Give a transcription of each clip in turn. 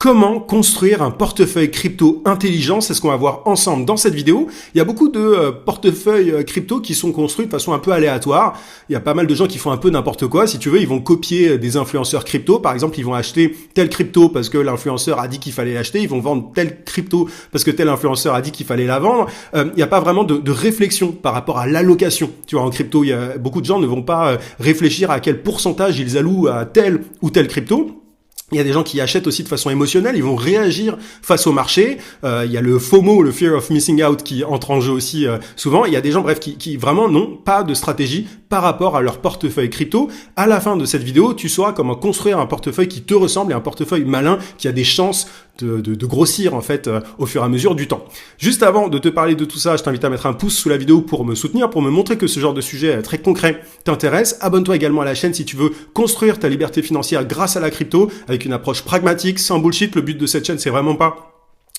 Comment construire un portefeuille crypto intelligent? C'est ce qu'on va voir ensemble dans cette vidéo. Il y a beaucoup de portefeuilles crypto qui sont construits de façon un peu aléatoire. Il y a pas mal de gens qui font un peu n'importe quoi. Si tu veux, ils vont copier des influenceurs crypto. Par exemple, ils vont acheter tel crypto parce que l'influenceur a dit qu'il fallait l'acheter. Ils vont vendre tel crypto parce que tel influenceur a dit qu'il fallait la vendre. Il n'y a pas vraiment de réflexion par rapport à l'allocation. Tu vois, en crypto, il y a beaucoup de gens ne vont pas réfléchir à quel pourcentage ils allouent à tel ou tel crypto. Il y a des gens qui achètent aussi de façon émotionnelle, ils vont réagir face au marché. Il y a le FOMO, le Fear of Missing Out, qui entre en jeu aussi souvent. Il y a des gens, bref, qui vraiment n'ont pas de stratégie par rapport à leur portefeuille crypto. À la fin de cette vidéo, tu sauras comment construire un portefeuille qui te ressemble et un portefeuille malin qui a des chances de grossir en fait au fur et à mesure du temps. Juste avant de te parler de tout ça, je t'invite à mettre un pouce sous la vidéo pour me soutenir, pour me montrer que ce genre de sujet très concret t'intéresse. Abonne-toi également à la chaîne si tu veux construire ta liberté financière grâce à la crypto avec une approche pragmatique, sans bullshit. Le but de cette chaîne, c'est vraiment pas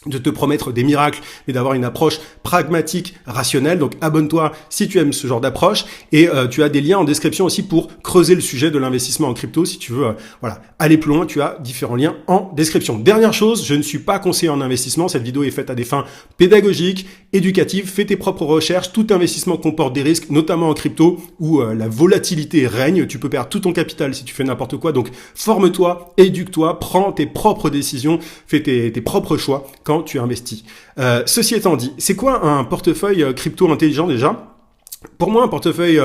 de te promettre des miracles, mais d'avoir une approche pragmatique, rationnelle. Donc abonne-toi si tu aimes ce genre d'approche, et tu as des liens en description aussi pour creuser le sujet de l'investissement en crypto. Si tu veux aller plus loin, tu as différents liens en description. Dernière chose, je ne suis pas conseiller en investissement. Cette vidéo est faite à des fins pédagogiques, éducatives. Fais tes propres recherches. Tout investissement comporte des risques, notamment en crypto où la volatilité règne. Tu peux perdre tout ton capital si tu fais n'importe quoi. Donc forme-toi, éduque-toi, prends tes propres décisions, fais tes propres choix quand tu investis. Ceci étant dit, c'est quoi un portefeuille crypto intelligent déjà? Pour moi, un portefeuille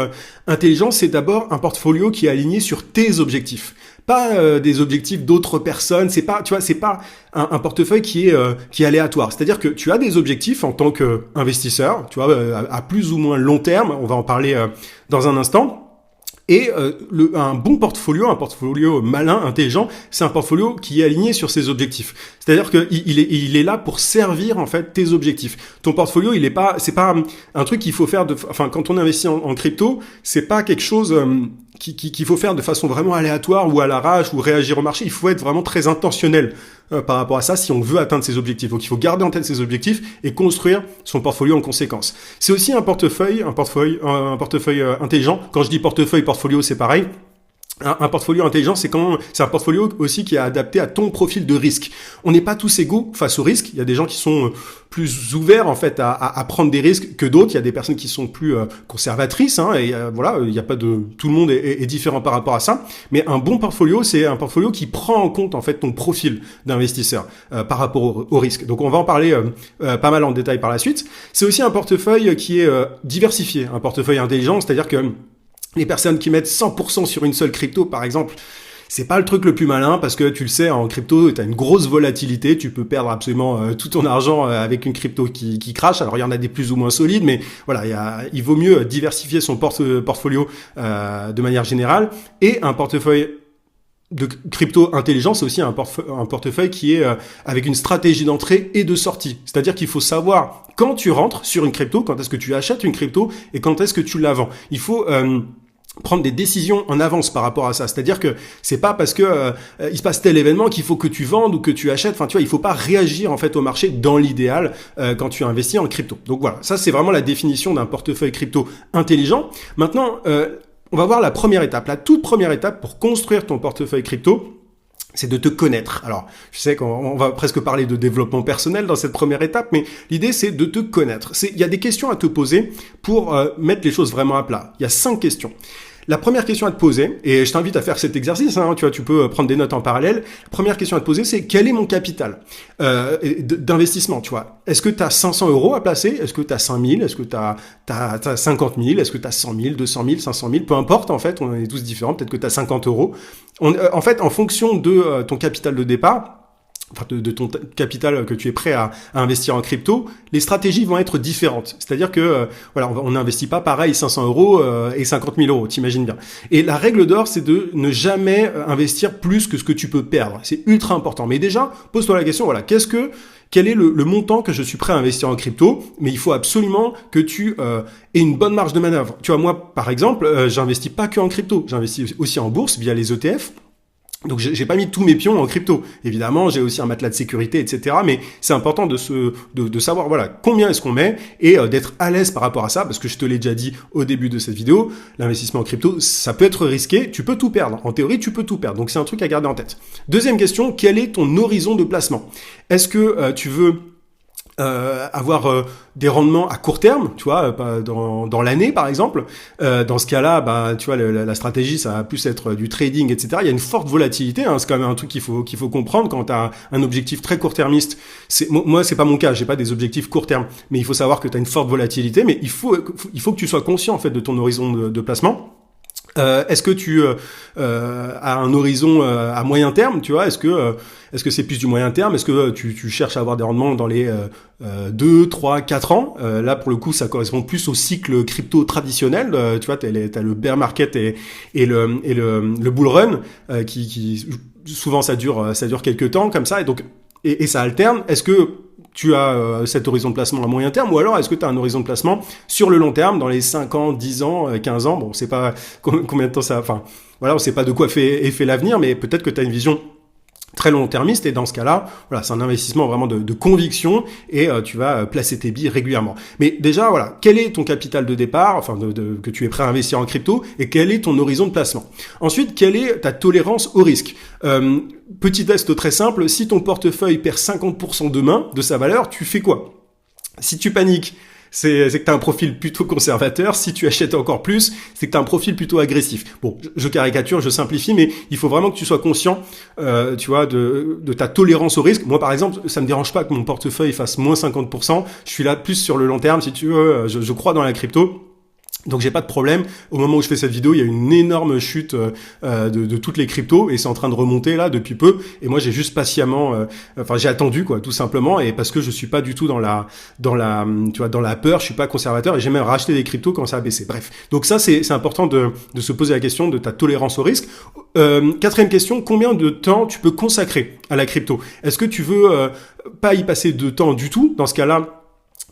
intelligent, c'est d'abord un portfolio qui est aligné sur tes objectifs, pas des objectifs d'autres personnes. C'est pas, tu vois, c'est pas un portefeuille qui est aléatoire. C'est-à-dire que tu as des objectifs en tant qu'investisseur, tu vois, à plus ou moins long terme. On va en parler dans un instant. Et un bon portfolio, un portfolio malin, intelligent, c'est un portfolio qui est aligné sur ses objectifs. C'est-à-dire que il est là pour servir en fait tes objectifs. Ton portfolio, c'est pas un truc qu'il faut faire quand on investit en crypto, c'est pas quelque chose qu'il faut faire de façon vraiment aléatoire ou à l'arrache ou réagir au marché. Il faut être vraiment très intentionnel par rapport à ça si on veut atteindre ses objectifs. Donc il faut garder en tête ses objectifs et construire son portfolio en conséquence. C'est aussi un portefeuille intelligent. Quand je dis portfolio, c'est pareil. Un portfolio intelligent, c'est un portfolio aussi qui est adapté à ton profil de risque. On n'est pas tous égaux face au risque. Il y a des gens qui sont plus ouverts en fait à prendre des risques que d'autres. Il y a des personnes qui sont plus conservatrices, et voilà, il y a pas tout le monde est différent par rapport à ça. Mais un bon portfolio, c'est un portfolio qui prend en compte en fait ton profil d'investisseur par rapport au risque. Donc on va en parler pas mal en détail par la suite. C'est aussi un portefeuille qui est diversifié, un portefeuille intelligent, c'est-à-dire que les personnes qui mettent 100% sur une seule crypto, par exemple, c'est pas le truc le plus malin parce que tu le sais, en crypto, tu as une grosse volatilité, tu peux perdre absolument tout ton argent avec une crypto qui crache. Alors il y en a des plus ou moins solides, mais voilà, il vaut mieux diversifier son portfolio de manière générale. Et un portefeuille de crypto intelligent, c'est aussi un portefeuille qui est avec une stratégie d'entrée et de sortie. C'est-à-dire qu'il faut savoir quand tu rentres sur une crypto, quand est-ce que tu achètes une crypto et quand est-ce que tu la vends. Il faut prendre des décisions en avance par rapport à ça. C'est-à-dire que c'est pas parce que il se passe tel événement qu'il faut que tu vendes ou que tu achètes. Enfin, tu vois, il faut pas réagir en fait au marché dans l'idéal quand tu investis en crypto. Donc voilà, ça c'est vraiment la définition d'un portefeuille crypto intelligent. Maintenant, on va voir la première étape. La toute première étape pour construire ton portefeuille crypto, c'est de te connaître. Alors, je sais qu'on va presque parler de développement personnel dans cette première étape, mais l'idée, c'est de te connaître. Il y a des questions à te poser pour mettre les choses vraiment à plat. Il y a 5 questions. La première question à te poser, et je t'invite à faire cet exercice, tu vois, tu peux prendre des notes en parallèle. La première question à te poser, c'est quel est mon capital d'investissement, tu vois. Est-ce que tu as 500 € à placer? Est-ce que tu as 5 000? Est-ce que tu as 50 000? Est-ce que tu as 100 000, 200 000, 500 000? Peu importe, en fait, on est tous différents. Peut-être que tu as 50 €. En fait, en fonction de ton capital de départ, enfin de ton capital que tu es prêt à investir en crypto, les stratégies vont être différentes. C'est-à-dire que voilà, on n'investit pas pareil 500 € et 50 000 €, t'imagines bien. Et la règle d'or, c'est de ne jamais investir plus que ce que tu peux perdre. C'est ultra important. Mais déjà, pose-toi la question, voilà, quel est le montant que je suis prêt à investir en crypto? Mais il faut absolument que tu aies une bonne marge de manœuvre. Tu vois, moi, par exemple, j'investis pas que en crypto. J'investis aussi en bourse via les ETF. Donc j'ai pas mis tous mes pions en crypto. Évidemment, j'ai aussi un matelas de sécurité, etc. Mais c'est important de savoir voilà combien est-ce qu'on met et d'être à l'aise par rapport à ça, parce que je te l'ai déjà dit au début de cette vidéo, l'investissement en crypto, ça peut être risqué. Tu peux tout perdre. En théorie, tu peux tout perdre. Donc c'est un truc à garder en tête. Deuxième question, quel est ton horizon de placement? Est-ce que tu veux avoir des rendements à court terme, tu vois, dans l'année par exemple. Dans ce cas-là, bah, tu vois, la stratégie, ça va plus être du trading, etc. Il y a une forte volatilité, hein, c'est quand même un truc qu'il faut comprendre quand tu as un objectif très court-termiste. Moi, c'est pas mon cas, j'ai pas des objectifs court terme, mais il faut savoir que tu as une forte volatilité, mais il faut que tu sois conscient en fait de ton horizon de placement. Est-ce que tu as un horizon à moyen terme, tu vois? Est-ce que c'est plus du moyen terme? Est-ce que tu cherches à avoir des rendements dans les 2, 3, 4 ans? Là, pour le coup, ça correspond plus au cycle crypto traditionnel. Tu vois, t'as le bear market et le bull run qui souvent ça dure quelques temps comme ça, et donc et ça alterne. Est-ce que tu as cet horizon de placement à moyen terme, ou alors est-ce que tu as un horizon de placement sur le long terme, dans les 5 ans, 10 ans, 15 ans? Bon, on sait pas combien de temps ça... Enfin, voilà, on sait pas de quoi est fait l'avenir, mais peut-être que tu as une vision très long-termiste, et dans ce cas-là, voilà, c'est un investissement vraiment de conviction, et tu vas placer tes billes régulièrement. Mais déjà, voilà, quel est ton capital de départ, enfin que tu es prêt à investir en crypto, et quel est ton horizon de placement? Ensuite, quelle est ta tolérance au risque? Petit test très simple, si ton portefeuille perd 50% demain de sa valeur, tu fais quoi? Si tu paniques, c'est que tu as un profil plutôt conservateur. Si tu achètes encore plus, c'est que tu as un profil plutôt agressif. Bon, je caricature, je simplifie, mais il faut vraiment que tu sois conscient, tu vois, de ta tolérance au risque. Moi, par exemple, ça me dérange pas que mon portefeuille fasse moins 50%. Je suis là plus sur le long terme, si tu veux. Je crois dans la crypto. Donc j'ai pas de problème. Au moment où je fais cette vidéo, il y a une énorme chute de toutes les cryptos, et c'est en train de remonter là depuis peu. Et moi j'ai juste patiemment, j'ai attendu quoi, tout simplement, et parce que je suis pas du tout dans la peur, je suis pas conservateur, et j'ai même racheté des cryptos quand ça a baissé. Bref, donc ça c'est important de se poser la question de ta tolérance au risque. Quatrième question, combien de temps tu peux consacrer à la crypto? Est-ce que tu veux pas y passer de temps du tout? Dans ce cas-là,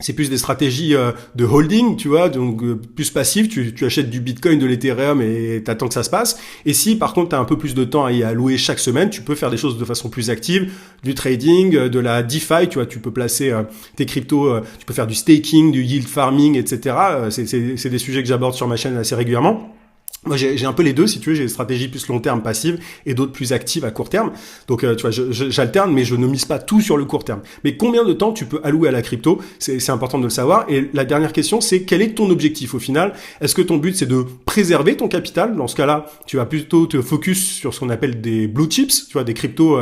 c'est plus des stratégies de holding, tu vois, donc plus passif, tu achètes du Bitcoin, de l'Ethereum, et t'attends que ça se passe. Et si par contre tu as un peu plus de temps à y allouer chaque semaine, tu peux faire des choses de façon plus active, du trading, de la DeFi, tu vois, tu peux placer tes cryptos, tu peux faire du staking, du yield farming, etc. C'est des sujets que j'aborde sur ma chaîne assez régulièrement. Moi, j'ai un peu les deux, si tu veux. J'ai des stratégies plus long terme passives et d'autres plus actives à court terme. Donc, tu vois, j'alterne, mais je ne mise pas tout sur le court terme. Mais combien de temps tu peux allouer à la crypto? C'est important de le savoir. Et la dernière question, c'est quel est ton objectif au final? Est-ce que ton but, c'est de préserver ton capital? Dans ce cas-là, tu vas plutôt te focus sur ce qu'on appelle des blue chips, tu vois, des cryptos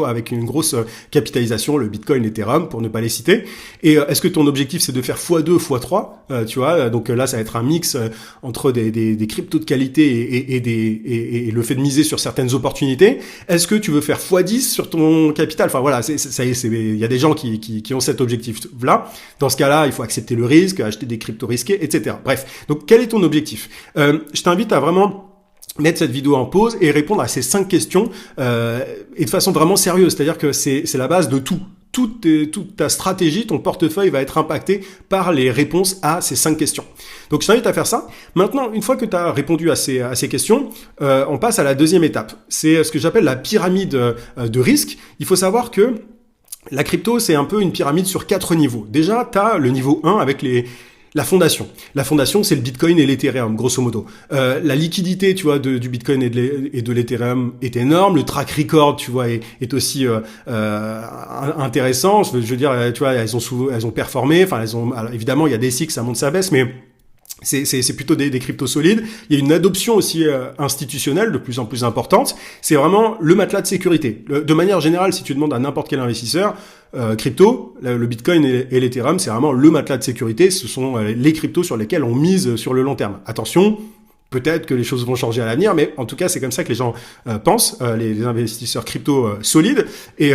avec une grosse capitalisation, le Bitcoin, l'Ethereum, pour ne pas les citer. Et est-ce que ton objectif, c'est de faire x2, x3, tu vois? Donc là, ça va être un mix entre des cryptos de qualité et le fait de miser sur certaines opportunités. Est-ce que tu veux faire x10 sur ton capital? Enfin voilà, il y a des gens qui ont cet objectif-là. Dans ce cas-là, il faut accepter le risque, acheter des cryptos risqués, etc. Bref, donc quel est ton objectif? Je t'invite à vraiment mettre cette vidéo en pause et répondre à ces 5 questions et de façon vraiment sérieuse. C'est-à-dire que c'est la base de tout. Toute ta stratégie, ton portefeuille va être impacté par les réponses à ces 5 questions. Donc je t'invite à faire ça. Maintenant, une fois que tu as répondu à ces questions, on passe à la deuxième étape. C'est ce que j'appelle la pyramide de risque. Il faut savoir que la crypto, c'est un peu une pyramide sur 4 niveaux. Déjà, tu as le niveau 1 avec la fondation. La fondation, c'est le Bitcoin et l'Ethereum, grosso modo. La liquidité, tu vois, du Bitcoin et de l'Ethereum est énorme. Le track record, tu vois, est aussi intéressant. Je veux dire, tu vois, elles ont performé. Enfin, alors, évidemment, il y a des cycles, ça monte, ça baisse, mais c'est plutôt des cryptos solides. Il y a une adoption aussi institutionnelle de plus en plus importante. C'est vraiment le matelas de sécurité. De manière générale, si tu demandes à n'importe quel investisseur, crypto, le Bitcoin et l'Ethereum, c'est vraiment le matelas de sécurité. Ce sont les cryptos sur lesquels on mise sur le long terme. Attention, peut-être que les choses vont changer à l'avenir, mais en tout cas, c'est comme ça que les gens pensent, les investisseurs crypto solides. Et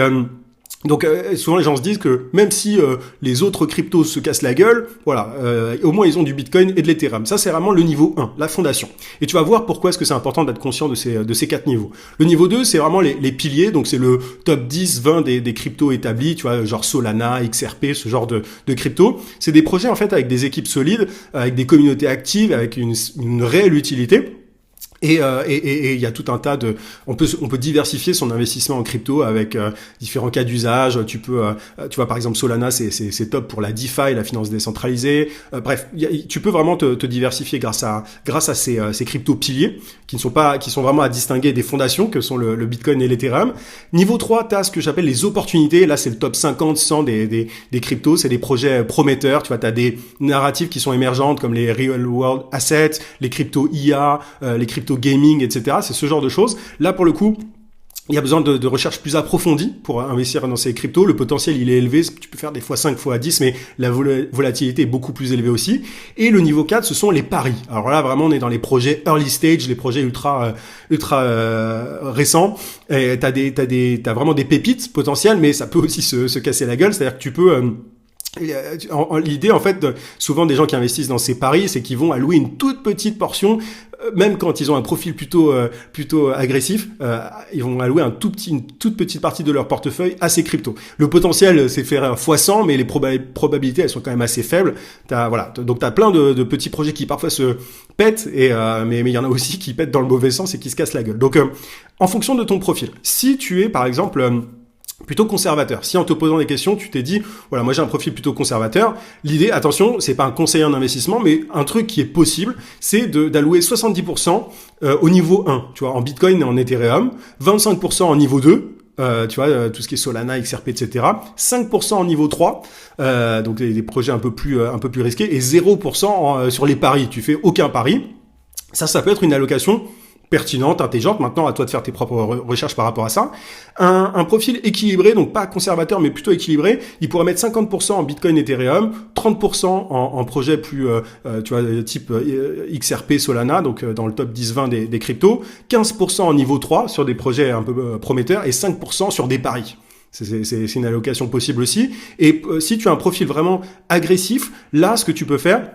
donc souvent les gens se disent que même si les autres cryptos se cassent la gueule, voilà, au moins ils ont du Bitcoin et de l'Ethereum. Ça c'est vraiment le niveau 1, la fondation. Et tu vas voir pourquoi est-ce que c'est important d'être conscient de ces 4 niveaux. Le niveau 2, c'est vraiment les piliers, donc c'est le top 10, 20 des cryptos établis, tu vois, genre Solana, XRP, ce genre de cryptos. C'est des projets en fait avec des équipes solides, avec des communautés actives, avec une réelle utilité. Et il y a tout un tas de, on peut diversifier son investissement en crypto avec différents cas d'usage. Tu vois par exemple Solana, c'est top pour la DeFi, la finance décentralisée. Bref, tu peux vraiment te diversifier grâce à ces cryptos piliers qui sont vraiment à distinguer des fondations que sont le Bitcoin et l'Ethereum. Niveau 3, tu as ce que j'appelle les opportunités. Là, c'est le top 50, 100 des cryptos. C'est des projets prometteurs. Tu vois, tu as des narratives qui sont émergentes comme les real world assets, les cryptos IA, les cryptos gaming, etc. C'est ce genre de choses. Là, pour le coup, il y a besoin de recherche plus approfondie pour investir dans ces cryptos. Le potentiel, il est élevé. Tu peux faire des fois 5, fois 10, mais la volatilité est beaucoup plus élevée aussi. Et le niveau 4, ce sont les paris. Alors là, vraiment, on est dans les projets early stage, les projets ultra récents. Et t'as vraiment des pépites potentielles, mais ça peut aussi se casser la gueule. C'est-à-dire que tu peux... L'idée, en fait, souvent des gens qui investissent dans ces paris, c'est qu'ils vont allouer une toute petite portion, même quand ils ont un profil plutôt agressif, ils vont allouer une toute petite partie de leur portefeuille à ces cryptos. Le potentiel, c'est faire x100, mais les probabilités, elles sont quand même assez faibles. Donc t'as plein de petits projets qui parfois se pètent, mais il y en a aussi qui pètent dans le mauvais sens et qui se cassent la gueule. Donc, en fonction de ton profil, si tu es, par exemple, plutôt conservateur. Si en te posant des questions, tu t'es dit, voilà, moi j'ai un profil plutôt conservateur, l'idée, attention, c'est pas un conseiller en investissement, mais un truc qui est possible, c'est d'allouer 70% au niveau 1, tu vois, en Bitcoin et en Ethereum, 25% en niveau 2, tu vois, tout ce qui est Solana, XRP, etc. 5% en niveau 3, donc des projets un peu plus risqués, et 0% sur les paris. Tu fais aucun pari. Ça peut être une allocation pertinente, intelligente. Maintenant, à toi de faire tes propres recherches par rapport à ça. Un profil équilibré, donc pas conservateur, mais plutôt équilibré. Il pourrait mettre 50% en Bitcoin, Ethereum, 30% en projet plus, tu vois, type XRP, Solana, donc dans le top 10-20 des cryptos, 15% en niveau 3 sur des projets un peu prometteurs et 5% sur des paris. C'est une allocation possible aussi. Et si tu as un profil vraiment agressif, là, ce que tu peux faire,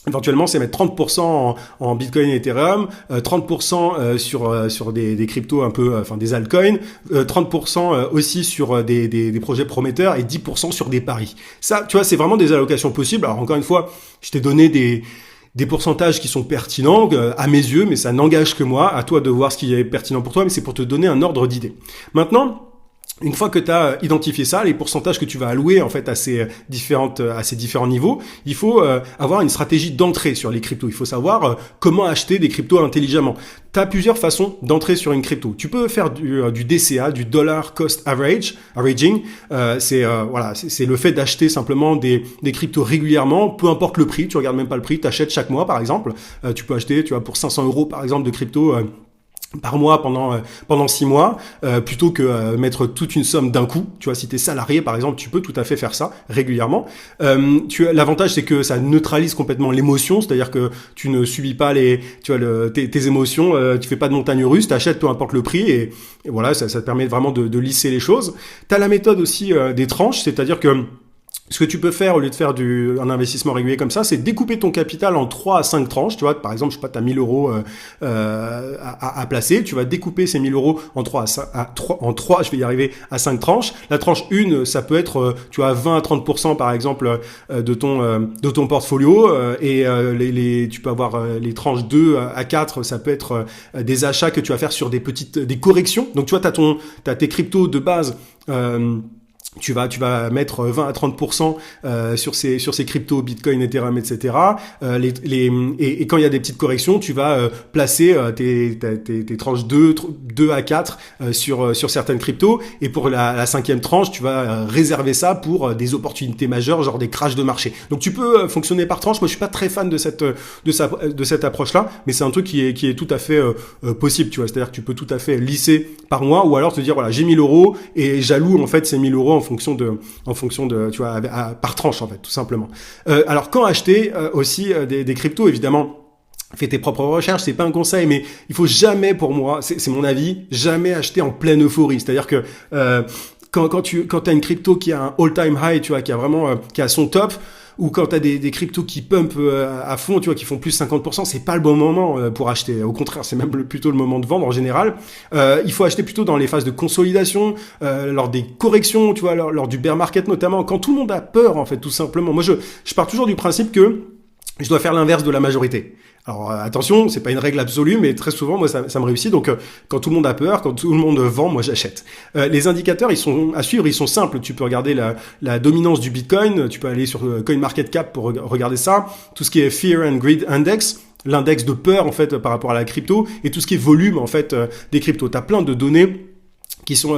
éventuellement, c'est mettre 30% en Bitcoin et Ethereum, 30% sur des cryptos un peu, enfin des altcoins, 30% aussi sur des projets prometteurs et 10% sur des paris. Ça, tu vois, c'est vraiment des allocations possibles. Alors encore une fois, je t'ai donné des pourcentages qui sont pertinents à mes yeux, mais ça n'engage que moi. À toi de voir ce qui est pertinent pour toi, mais c'est pour te donner un ordre d'idée. Maintenant, une fois que tu as identifié ça, les pourcentages que tu vas allouer en fait à ces différents niveaux, il faut avoir une stratégie d'entrée sur les cryptos. Il faut savoir comment acheter des cryptos intelligemment. Tu as plusieurs façons d'entrer sur une crypto. Tu peux faire du DCA, du dollar cost averaging. C'est le fait d'acheter simplement des cryptos régulièrement, peu importe le prix. Tu regardes même pas le prix, tu achètes chaque mois par exemple. Tu peux acheter, tu vois, pour 500 € par exemple de crypto. Par mois pendant 6 mois, plutôt que mettre toute une somme d'un coup. Tu vois, si t'es salarié par exemple, tu peux tout à fait faire ça régulièrement. L'avantage c'est que ça neutralise complètement l'émotion, c'est-à-dire que tu ne subis pas tes émotions, tu fais pas de montagne russe, t'achètes peu importe le prix et voilà, ça te permet vraiment de lisser les choses. T'as la méthode aussi des tranches, c'est-à-dire que ce que tu peux faire au lieu de faire un investissement régulier comme ça, c'est découper ton capital en 3 à 5 tranches. Tu vois, par exemple, je sais pas, tu as 1000 € à placer. Tu vas découper ces 1000 € en 3 je vais y arriver, à 5 tranches. La tranche 1, ça peut être, tu vois, 20 à 30% par exemple de ton portfolio. Tu peux avoir les tranches 2 à 4, ça peut être des achats que tu vas faire sur des corrections. Donc, tu vois, t'as tes cryptos de base. Tu vas mettre 20 à 30% sur ces cryptos, Bitcoin, Ethereum, etc. Et quand il y a des petites corrections, tu vas placer tes tranches 2 à 4 sur certaines cryptos. Et pour la 5e tranche, tu vas réserver ça pour des opportunités majeures, genre des crashs de marché. Donc tu peux fonctionner par tranche. Moi, je suis pas très fan de cette approche-là, mais c'est un truc qui est tout à fait possible. Tu vois, c'est-à-dire que tu peux tout à fait lisser par mois, ou alors te dire voilà, j'ai 1000 € et j'alloue en fait ces 1000 € en fonction de tu vois, par tranche en fait, tout simplement. Alors quand acheter aussi des cryptos, évidemment, fais tes propres recherches, c'est pas un conseil, mais il faut jamais, pour moi, c'est mon avis, jamais acheter en pleine euphorie. C'est-à-dire que quand t'as une crypto qui a un all-time high, tu vois, qui a son top, ou quand t'as des cryptos qui pumpent à fond, tu vois, qui font plus 50%, c'est pas le bon moment pour acheter. Au contraire, c'est même plutôt le moment de vendre en général. Il faut acheter plutôt dans les phases de consolidation, lors des corrections, tu vois, lors du bear market notamment, quand tout le monde a peur, en fait, tout simplement. Moi, je pars toujours du principe que je dois faire l'inverse de la majorité. Alors attention, c'est pas une règle absolue, mais très souvent, moi, ça me réussit. Donc, quand tout le monde a peur, quand tout le monde vend, moi, j'achète. Les indicateurs, ils sont à suivre, ils sont simples. Tu peux regarder la dominance du Bitcoin. Tu peux aller sur CoinMarketCap pour regarder ça. Tout ce qui est Fear and Greed Index, l'index de peur en fait par rapport à la crypto, et tout ce qui est volume en fait des cryptos. T'as plein de données qui sont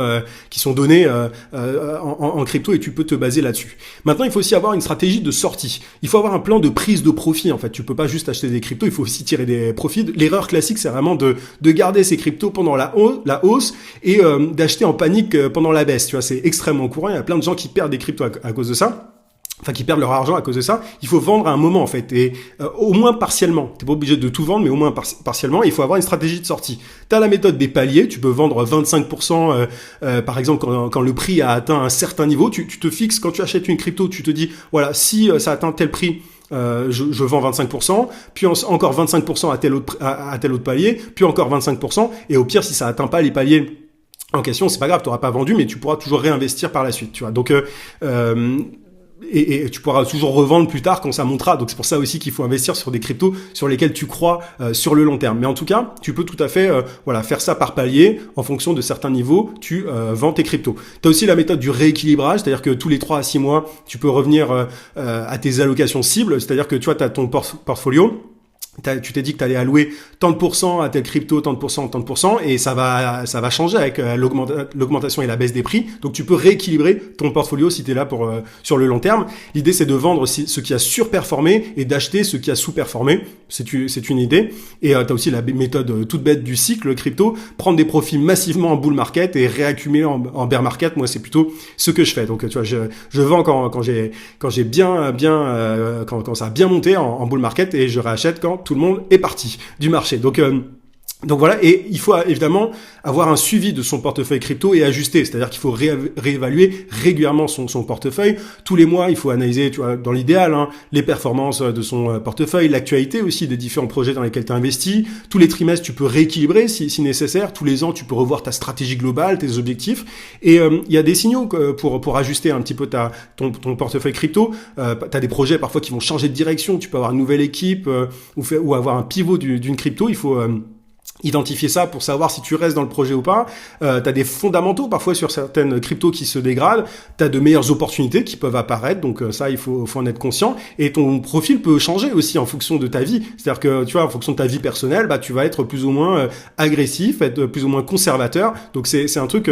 données en crypto, et tu peux te baser là-dessus. Maintenant, il faut aussi avoir une stratégie de sortie. Il faut avoir un plan de prise de profit. En fait, tu peux pas juste acheter des cryptos, il faut aussi tirer des profits. L'erreur classique, c'est vraiment de garder ces cryptos pendant la hausse et d'acheter en panique pendant la baisse. Tu vois, c'est extrêmement courant. Il y a plein de gens qui perdent des cryptos à cause de ça. Enfin, qui perdent leur argent à cause de ça. Il faut vendre à un moment, en fait, et au moins partiellement. T'es pas obligé de tout vendre, mais au moins partiellement. Il faut avoir une stratégie de sortie. T'as la méthode des paliers. Tu peux vendre 25%, par exemple, quand le prix a atteint un certain niveau. Tu te fixes, quand tu achètes une crypto, tu te dis, voilà, si ça atteint tel prix, je vends 25%, puis encore 25% à tel autre palier, puis encore 25%, et au pire, si ça atteint pas les paliers en question, c'est pas grave, t'auras pas vendu, mais tu pourras toujours réinvestir par la suite, tu vois. Donc, et tu pourras toujours revendre plus tard quand ça montera. Donc c'est pour ça aussi qu'il faut investir sur des cryptos sur lesquels tu crois sur le long terme. Mais en tout cas, tu peux tout à fait faire ça par palier. En fonction de certains niveaux, tu vends tes cryptos. Tu as aussi la méthode du rééquilibrage, c'est-à-dire que tous les 3 à 6 mois, tu peux revenir à tes allocations cibles. C'est-à-dire que tu vois, tu as ton portfolio. Tu t'es dit que tu allais allouer tant de pourcents à tel crypto, tant de pourcents, et ça va changer avec l'augmentation et la baisse des prix. Donc tu peux rééquilibrer ton portfolio si tu es là pour sur le long terme. L'idée, c'est de vendre ce qui a surperformé et d'acheter ce qui a sous-performé. C'est une idée. Et tu as aussi la méthode toute bête du cycle crypto, prendre des profits massivement en bull market et réaccumuler en bear market. Moi, c'est plutôt ce que je fais. Donc tu vois, je vends quand ça a bien monté en bull market, et je réachète quand tout le monde est parti du marché. Donc voilà, et il faut évidemment avoir un suivi de son portefeuille crypto et ajuster, c'est-à-dire qu'il faut réévaluer régulièrement son portefeuille. Tous les mois, il faut analyser, tu vois, dans l'idéal, les performances de son portefeuille, l'actualité aussi des différents projets dans lesquels tu investis. Tous les trimestres, tu peux rééquilibrer si nécessaire. Tous les ans, tu peux revoir ta stratégie globale, tes objectifs. Et il y a des signaux pour ajuster un petit peu ton portefeuille crypto. Tu as des projets parfois qui vont changer de direction. Tu peux avoir une nouvelle équipe ou avoir un pivot d'une crypto. Il faut identifier ça pour savoir si tu restes dans le projet ou pas. T'as des fondamentaux parfois sur certaines cryptos qui se dégradent. T'as de meilleures opportunités qui peuvent apparaître. Donc ça, il faut en être conscient. Et ton profil peut changer aussi en fonction de ta vie. C'est-à-dire que tu vois, en fonction de ta vie personnelle, tu vas être plus ou moins agressif, être plus ou moins conservateur. Donc c'est un truc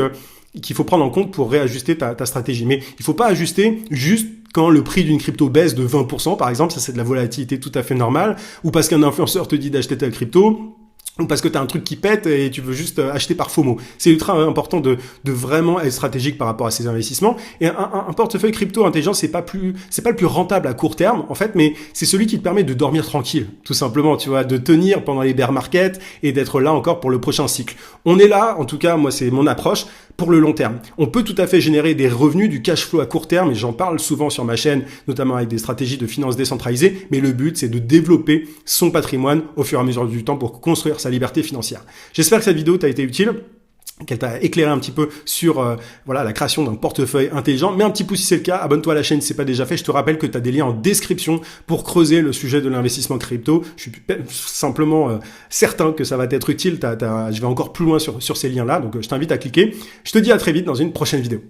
qu'il faut prendre en compte pour réajuster ta stratégie. Mais il faut pas ajuster juste quand le prix d'une crypto baisse de 20%, par exemple. Ça, c'est de la volatilité tout à fait normale. Ou parce qu'un influenceur te dit d'acheter telle crypto, ou parce que tu as un truc qui pète et tu veux juste acheter par FOMO. C'est ultra important de vraiment être stratégique par rapport à ces investissements. Et un portefeuille crypto intelligent, c'est pas le plus rentable à court terme, en fait, mais c'est celui qui te permet de dormir tranquille, tout simplement, tu vois, de tenir pendant les bear markets et d'être là encore pour le prochain cycle. On est là, en tout cas, moi, c'est mon approche, pour le long terme. On peut tout à fait générer des revenus, du cash flow à court terme, et j'en parle souvent sur ma chaîne, notamment avec des stratégies de finances décentralisées, mais le but, c'est de développer son patrimoine au fur et à mesure du temps pour construire sa liberté financière. J'espère que cette vidéo t'a été utile, qu'elle t'a éclairé un petit peu sur la création d'un portefeuille intelligent. Mets un petit pouce si c'est le cas, abonne-toi à la chaîne si c'est pas déjà fait. Je te rappelle que tu as des liens en description pour creuser le sujet de l'investissement crypto. Je suis simplement certain que ça va t'être utile. Je vais encore plus loin sur ces liens-là, donc je t'invite à cliquer. Je te dis à très vite dans une prochaine vidéo.